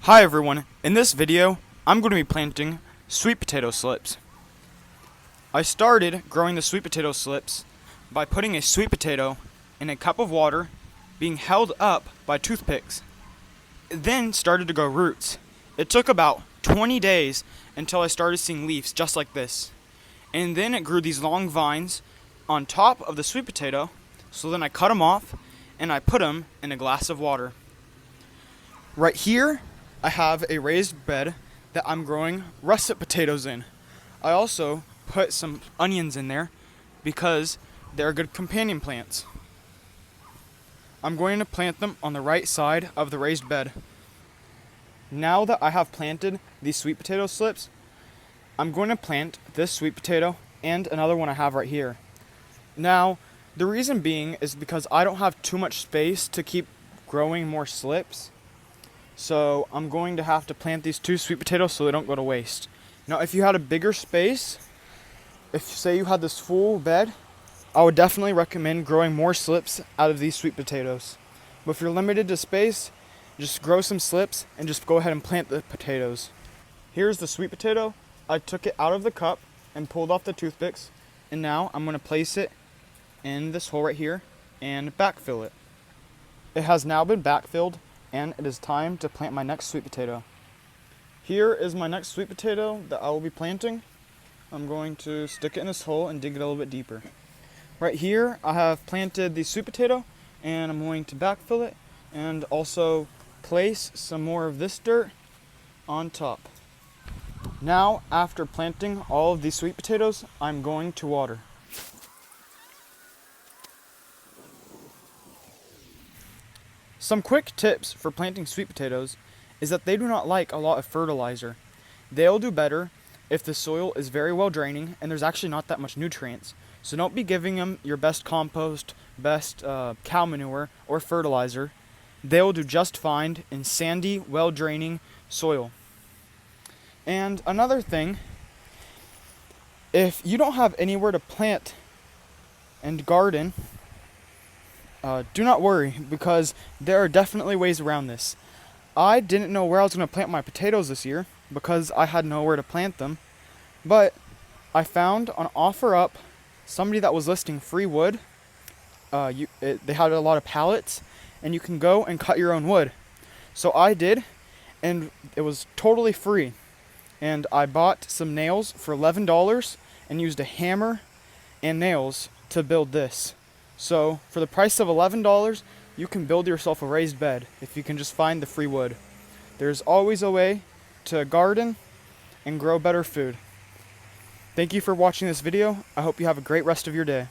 Hi everyone, in this video I'm going to be planting sweet potato slips. I started growing the sweet potato slips by putting a sweet potato in a cup of water being held up by toothpicks. It then started to grow roots. It took about 20 days until I started seeing leaves just like this. And then it grew these long vines on top of the sweet potato, so then I cut them off and I put them in a glass of water. Right here I have a raised bed that I'm growing russet potatoes in. I also put some onions in there because they're good companion plants. I'm going to plant them on the right side of the raised bed. Now that I have planted these sweet potato slips, I'm going to plant this sweet potato and another one I have right here. Now, the reason being is because I don't have too much space to keep growing more slips. So I'm going to have to plant these two sweet potatoes so they don't go to waste. Now if you had a bigger space, if say you had this full bed, I would definitely recommend growing more slips out of these sweet potatoes. But if you're limited to space, just grow some slips and just go ahead and plant the potatoes. Here's the sweet potato. I took it out of the cup and pulled off the toothpicks, and now I'm going to place it in this hole right here and backfill it. It has now been backfilled, and it is time to plant my next sweet potato. Here is my next sweet potato that I will be planting. I'm going to stick it in this hole and dig it a little bit deeper. Right here I have planted the sweet potato, and I'm going to backfill it and also place some more of this dirt on top. Now, after planting all of these sweet potatoes, I'm going to water. Some quick tips for planting sweet potatoes is that they do not like a lot of fertilizer. They'll do better if the soil is very well draining and there's actually not that much nutrients. So don't be giving them your best compost, best cow manure, or fertilizer. They'll do just fine in sandy, well draining soil. And another thing, if you don't have anywhere to plant and garden, do not worry, because there are definitely ways around this. I didn't know where I was going to plant my potatoes this year because I had nowhere to plant them, but I found on OfferUp somebody that was listing free wood. They had a lot of pallets, and you can go and cut your own wood. So I did, and it was totally free. And I bought some nails for $11 and used a hammer and nails to build this. So for the price of $11, you can build yourself a raised bed if you can just find the free wood. There's always a way to garden and grow better food. Thank you for watching this video. I hope you have a great rest of your day.